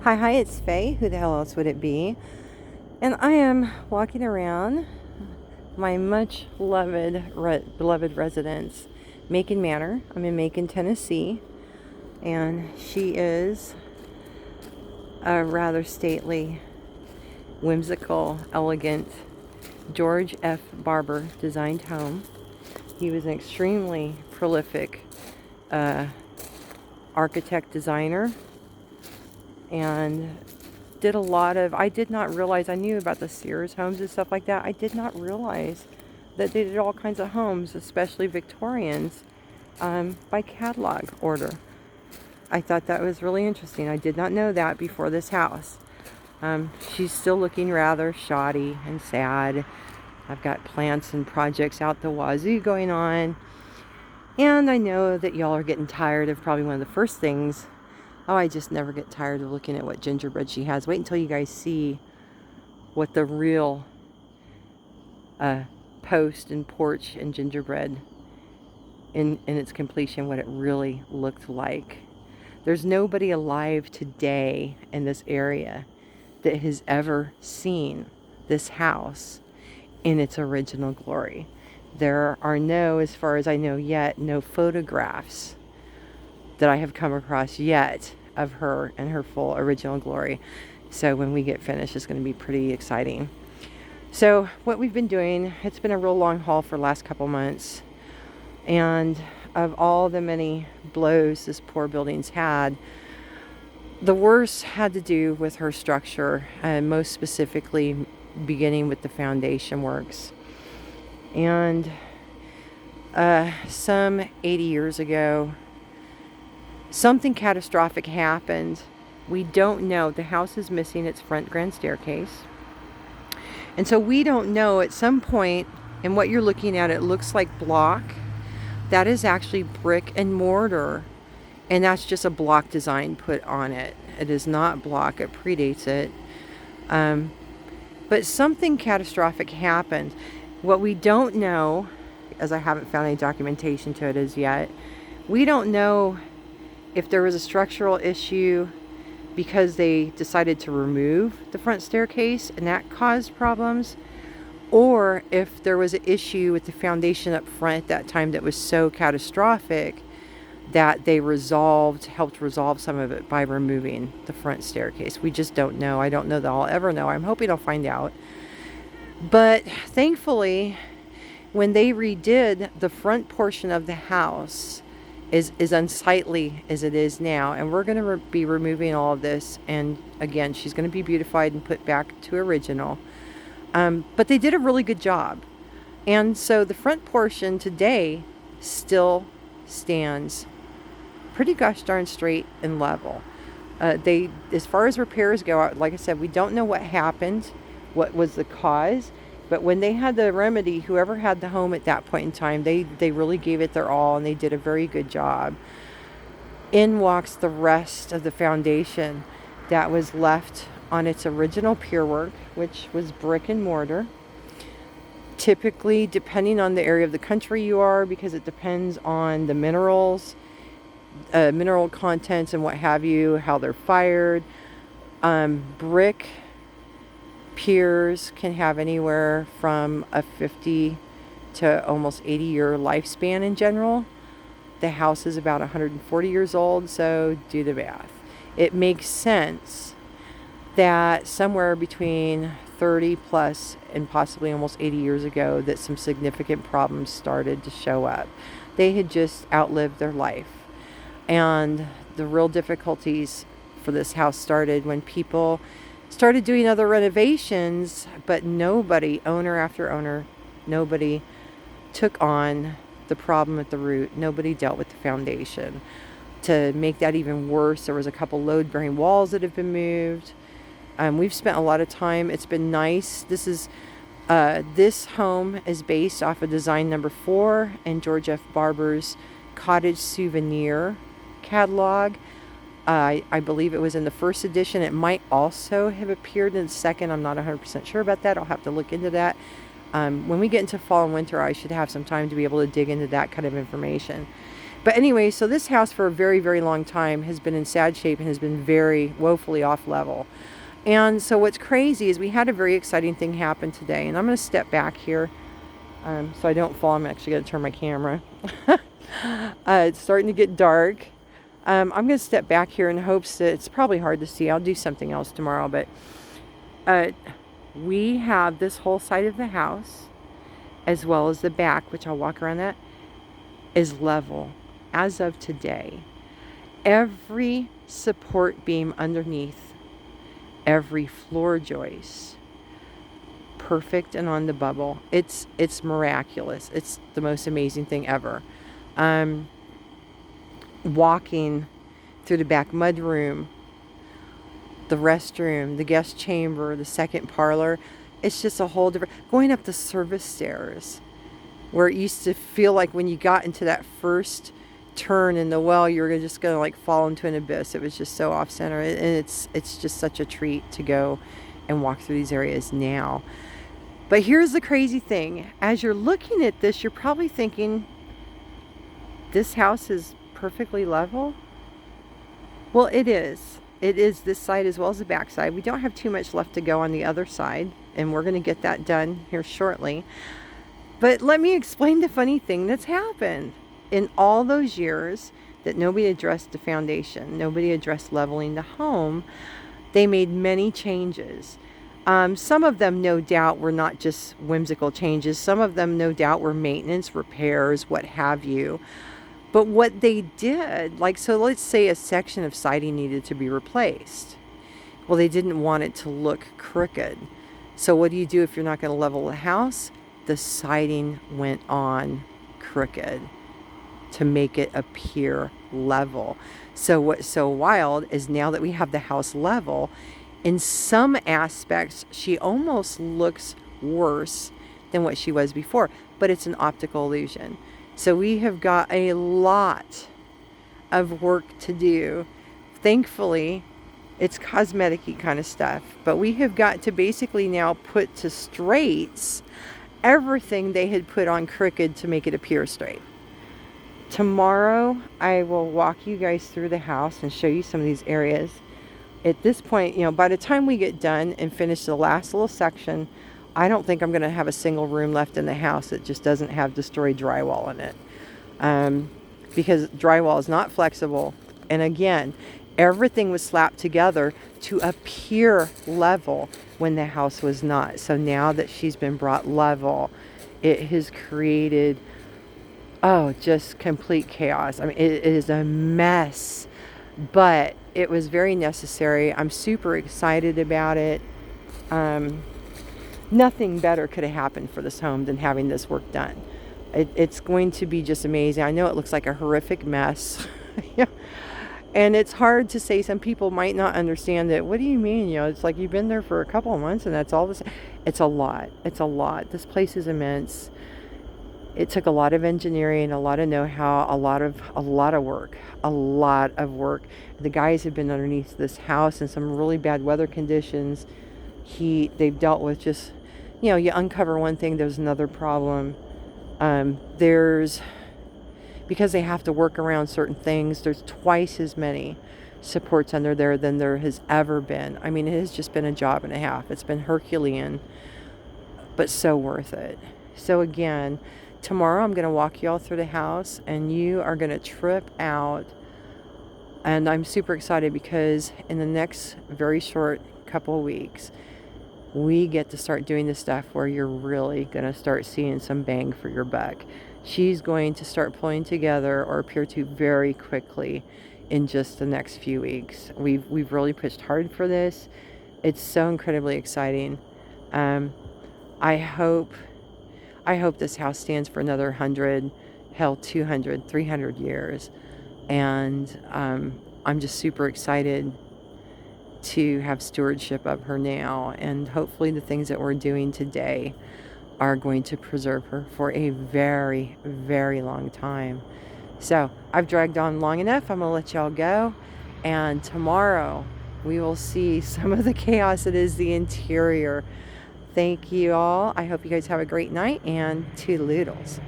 Hi, it's Faye. Who the hell else would it be? And I am walking around my much beloved residence, Macon Manor. I'm in Macon, Tennessee, and she is a rather stately, whimsical, elegant George F. Barber designed home. He was an extremely prolific architect designer and did a lot of, I did not realize, I knew about the Sears homes and stuff like that. I did not realize that they did all kinds of homes, especially Victorians, by catalog order. I thought that was really interesting. I did not know that before this house. She's still looking rather shoddy and sad. I've got plants and projects out the wazoo going on. And I know that y'all are getting tired of probably one of the first things. Oh, I just never get tired of looking at what gingerbread she has. Wait until you guys see what the real post and porch and gingerbread in its completion, what it really looked like. There's nobody alive today in this area that has ever seen this house in its original glory. There are no, as far as I know yet, no photographs that I have come across yet of her in her full original glory. So when we get finished, it's going to be pretty exciting. So what we've been doing, it's been a real long haul for the last couple months. And of all the many blows this poor building's had, the worst had to do with her structure, and most specifically beginning with the foundation works. And some 80 years ago, something catastrophic happened. We don't know. The house is missing its front grand staircase. And so we don't know, at some point, and what you're looking at, it looks like block. That is actually brick and mortar. And that's just a block design put on it. It is not block. It predates it. But something catastrophic happened. What we don't know, as I haven't found any documentation to it as yet, we don't know if there was a structural issue because they decided to remove the front staircase and that caused problems, or if there was an issue with the foundation up front at that time that was so catastrophic that they helped resolve some of it by removing the front staircase. We just don't know. I don't know that I'll ever know. I'm hoping I'll find out. But thankfully, when they redid the front portion of the house, is unsightly as it is now, and we're going to be removing all of this, and again, she's going to be beautified and put back to original. But they did a really good job, and so the front portion today still stands pretty gosh darn straight and level. As far as repairs go, like I said, we don't know what happened, what was the cause. But when they had the remedy, whoever had the home at that point in time, they really gave it their all, and they did a very good job. In walks the rest of the foundation that was left on its original pier work, which was brick and mortar. Typically, depending on the area of the country you are, because it depends on the minerals, mineral contents and what have you, how they're fired. Brick piers can have anywhere from a 50 to almost 80-year lifespan in general. The house is about 140 years old, so do the math. It makes sense that somewhere between 30 plus and possibly almost 80 years ago that some significant problems started to show up. They had just outlived their life. And the real difficulties for this house started when people started doing other renovations, but nobody, owner after owner, nobody took on the problem at the root. Nobody dealt with the foundation. To make that even worse, there was a couple load-bearing walls that have been moved. We've spent a lot of time. It's been nice. This home is based off of design number 4 in George F. Barber's Cottage Souvenir catalog. I believe it was in the first edition. It might also have appeared in the second. I'm not 100% sure about that. I'll have to look into that. When we get into fall and winter, I should have some time to be able to dig into that kind of information. But anyway, so this house for a very, very long time has been in sad shape and has been very woefully off level. And so what's crazy is we had a very exciting thing happen today. And I'm going to step back here so I don't fall. I'm actually going to turn my camera. It's starting to get dark. I'm going to step back here in hopes that it's probably hard to see. I'll do something else tomorrow. But we have this whole side of the house, as well as the back, which I'll walk around that, is level as of today. Every support beam underneath, every floor joist, perfect and on the bubble. It's miraculous. It's the most amazing thing ever. Walking through the back mudroom, the restroom, the guest chamber, the second parlor, it's just a whole different, going up the service stairs, where it used to feel like when you got into that first turn in the well, you were just gonna like fall into an abyss. It was just so off center, and it's just such a treat to go and walk through these areas now. But here's the crazy thing. As you're looking at this, you're probably thinking, this house is perfectly level? Well, it is. It is this side as well as the back side. We don't have too much left to go on the other side, and we're going to get that done here shortly. But let me explain the funny thing that's happened. In all those years that nobody addressed the foundation, nobody addressed leveling the home, they made many changes. Some of them, no doubt, were not just whimsical changes. Some of them, no doubt, were maintenance, repairs, what have you. But what they did, like, so let's say a section of siding needed to be replaced. Well, they didn't want it to look crooked. So what do you do if you're not going to level the house? The siding went on crooked to make it appear level. So what's so wild is now that we have the house level, in some aspects, she almost looks worse than what she was before, but it's an optical illusion. So we have got a lot of work to do. Thankfully, it's cosmetic-y kind of stuff, but we have got to basically now put to straights everything they had put on crooked to make it appear straight. Tomorrow, I will walk you guys through the house and show you some of these areas. At this point, by the time we get done and finish the last little section, I don't think I'm going to have a single room left in the house that just doesn't have destroyed drywall in it. Because drywall is not flexible. And again, everything was slapped together to appear level when the house was not. So now that she's been brought level, it has created, just complete chaos. I mean, it is a mess, but it was very necessary. I'm super excited about it. Nothing better could have happened for this home than having this work done. It's going to be just amazing. I know it looks like a horrific mess. Yeah. And it's hard to say. Some people might not understand it. What do you mean? It's like you've been there for a couple of months and that's all this. It's a lot. It's a lot. This place is immense. It took a lot of engineering, a lot of know-how, a lot of work. The guys have been underneath this house in some really bad weather conditions. Heat. They've dealt with just, you uncover one thing, there's another problem. Because they have to work around certain things, there's twice as many supports under there than there has ever been. I mean, it has just been a job and a half. It's been Herculean, but so worth it. So again, tomorrow I'm going to walk you all through the house and you are going to trip out. And I'm super excited because in the next very short couple of weeks, we get to start doing the stuff where you're really going to start seeing some bang for your buck. She's going to start pulling together or appear to very quickly in just the next few weeks. We've really pushed hard for this. It's so incredibly exciting. I hope this house stands for another 100, hell, 200, 300 years. And I'm just super excited to have stewardship of her now, and hopefully the things that we're doing today are going to preserve her for a very, very long time. So I've dragged on long enough. I'm gonna let y'all go, and tomorrow we will see some of the chaos that is the interior. Thank you all. I hope you guys have a great night, and toodaloodles.